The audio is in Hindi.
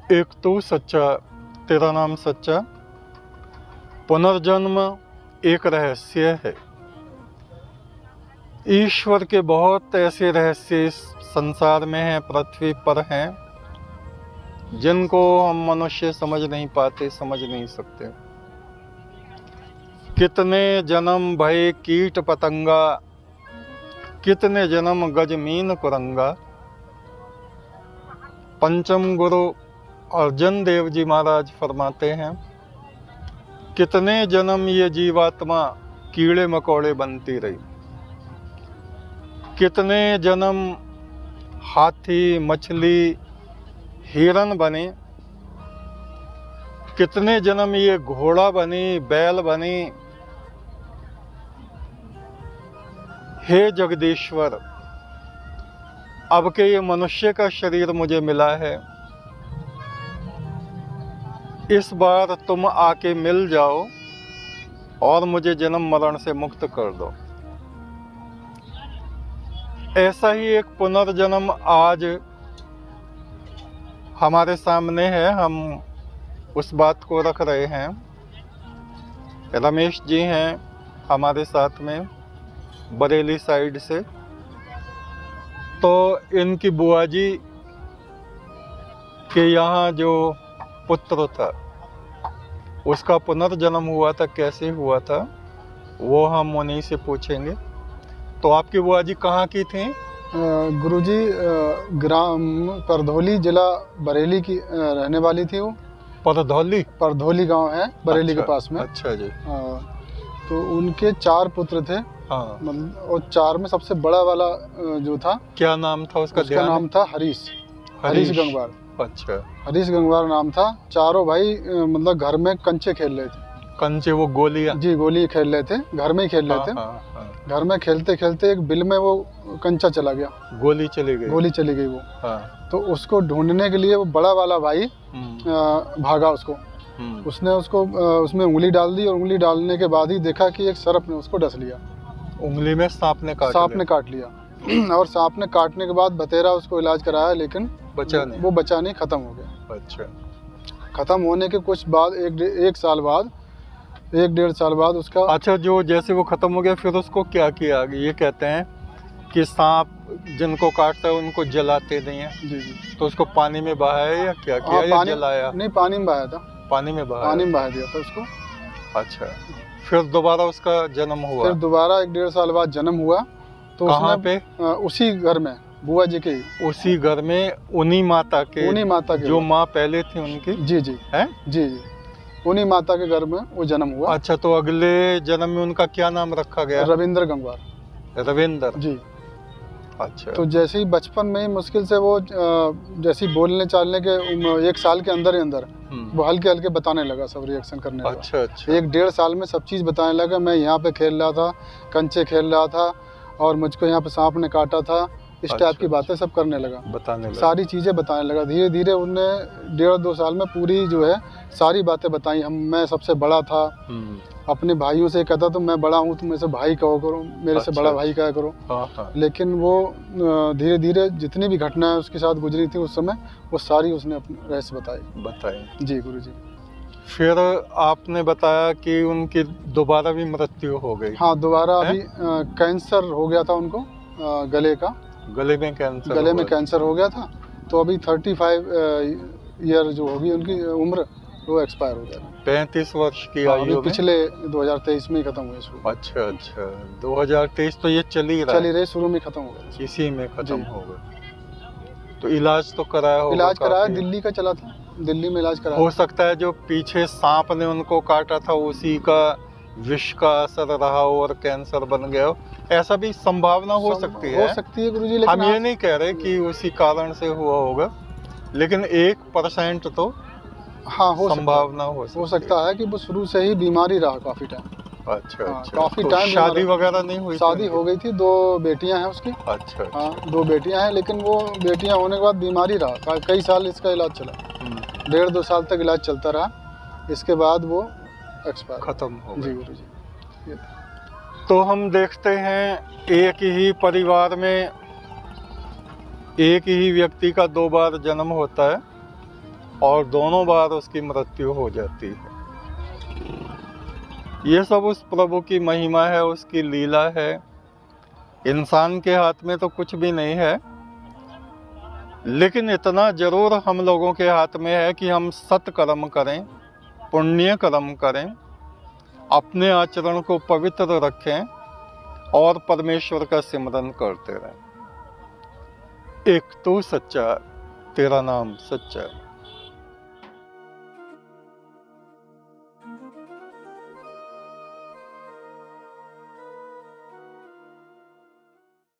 एक तू सच्चा, तेरा नाम सच्चा। पुनर्जन्म एक रहस्य है। ईश्वर के बहुत ऐसे रहस्य इस संसार में हैं, पृथ्वी पर हैं, जिनको हम मनुष्य समझ नहीं पाते, समझ नहीं सकते। कितने जन्म भये कीट पतंगा, कितने जन्म गजमीन कुरंगा। पंचम गुरु अर्जन देव जी महाराज फरमाते हैं, कितने जन्म ये जीवात्मा कीड़े मकोड़े बनती रही, कितने जन्म हाथी मछली हिरन बने, कितने जन्म ये घोड़ा बनी, बैल बनी। हे जगदीश्वर, अब के ये मनुष्य का शरीर मुझे मिला है, इस बार तुम आके मिल जाओ और मुझे जन्म मरण से मुक्त कर दो। ऐसा ही एक पुनर्जन्म आज हमारे सामने है, हम उस बात को रख रहे हैं। रमेश जी हैं हमारे साथ में, बरेली साइड से। तो इनकी बुआ जी के यहाँ जो पुत्र था, उसका पुनर्जन्म हुआ था, कैसे हुआ था वो हम उन्हीं से पूछेंगे। तो आपकी बुआ जी कहाँ की थी? गुरुजी ग्राम परधौली, जिला बरेली की रहने वाली थी वो। परधौली गांव है बरेली अच्छा, के पास में। अच्छा जी। तो उनके 4 पुत्र थे। हाँ। मतलब और 4 में सबसे बड़ा वाला जो था, क्या नाम था उसका? नाम था हरीश गंगवार। अच्छा, हरीश गंगवार नाम था। चारों भाई मतलब घर में कंचे खेल रहे थे। कंचे वो गोलियां? जी, गोली खेल रहे थे, घर में ही खेल रहे थे। घर में खेलते खेलते एक बिल में वो कंचा चला गया, गोली चली गई वो। तो उसको ढूंढने के लिए वो बड़ा वाला भाई भागा उसको। उसने उसमें उंगली डाल दी और उंगली डालने के बाद ही देखा कि एक सर्प ने उसको डस लिया। उंगली में सांप ने काट लिया और सांप ने काटने के बाद बतेरा उसको इलाज कराया, लेकिन बचा नहीं, खत्म हो गया। अच्छा। खत्म होने के कुछ बाद एक डेढ़ साल बाद उसका। अच्छा, जो जैसे वो खत्म हो गया फिर उसको क्या किया? ये कहते हैं कि सांप जिनको काटता है उनको जलाते नहीं है। जी। तो उसको पानी में बहाया या क्या किया? या जलाया? नहीं, पानी में बहाया था। पानी में बहा दिया था उसको। अच्छा, फिर दोबारा उसका जन्म हुआ? फिर दोबारा 1-1.5 साल बाद जन्म हुआ। तो कहाँ पे? उसी घर में, बुआ जी के उसी घर में, उन्हीं माता के जो माँ पहले थी उनकी। जी है जी। उन्हीं माता के घर में वो जन्म हुआ। अच्छा, तो अगले जन्म में उनका क्या नाम रखा गया? रविंद्र गंगवार। रविंद्र जी। अच्छा। तो जैसे ही बचपन में ही मुश्किल से वो जैसे ही बोलने चालने के 1 साल के अंदर ही अंदर वो हल्के हल्के बताने लगा, सब रिएक्शन करने लगा। अच्छा। 1-1.5 साल में सब चीज़ बताने लगा। मैं यहाँ पे खेल रहा था, कंचे खेल रहा था और मुझको यहाँ पे सांप ने काटा था, इस टाइप की बातें सब करने लगा, बताने लगा, सारी चीज़ें बताने लगा। धीरे धीरे उनने 1.5-2 साल में पूरी जो है सारी बातें बताई। मैं सबसे बड़ा था, अपने भाइयों से कहता तो मैं बड़ा हूँ, तुम मेरे से भाई कहो करो, मेरे से बड़ा भाई कहा करो। लेकिन वो धीरे धीरे जितनी भी घटनाएं उसके साथ गुजरी थी उस समय, वो सारी उसने अपने रहस्य बताए। जी गुरुजी। फिर आपने बताया कि उनकी दोबारा भी मृत्यु हो गई? हाँ, दोबारा अभी कैंसर हो गया था उनको, गले में कैंसर हो गया था। तो अभी 35 ईयर जो होगी उनकी उम्र, वो एक्सपायर हो गया। 35 वर्ष की आयु में? पिछले 2023 में ही खत्म हुए शुरू। अच्छा 2023 तो ये चल ही रही, शुरू में खत्म हो गया, इसी में खत्म हो गया। तो इलाज तो कराया होगा? इलाज कराया, दिल्ली का चला था, दिल्ली में इलाज कराया। हो सकता है जो पीछे सांप ने उनको काटा था उसी का विष का असर रहा हो और कैंसर बन गया हो, ऐसा भी संभावना हो सकती है गुरुजी। हम ये नहीं कह रहे कि उसी कारण से हुआ होगा, लेकिन 1% तो हाँ संभावना हो सकता है कि वो शुरू से ही बीमारी रहा काफी टाइम। अच्छा। काफी टाइम। शादी वगैरह नहीं हुई? शादी हो गई थी, 2 बेटियां हैं उसकी। अच्छा। हाँ, 2 बेटियां हैं, लेकिन वो बेटियां होने के बाद बीमारी रहा, कई साल इसका इलाज चला। 1.5-2 साल तक इलाज चलता रहा, इसके बाद वो एक्सपायर, खत्म हो गया। जी गुरुजी। तो हम देखते हैं एक ही परिवार में एक ही व्यक्ति का 2 बार जन्म होता है। और दोनों बार उसकी मृत्यु हो जाती है। ये सब उस प्रभु की महिमा है, उसकी लीला है। इंसान के हाथ में तो कुछ भी नहीं है, लेकिन इतना जरूर हम लोगों के हाथ में है कि हम सत्कर्म करें, पुण्य कर्म करें, अपने आचरण को पवित्र रखें और परमेश्वर का सिमरन करते रहें। एक तू सच्चा, तेरा नाम सच्चा।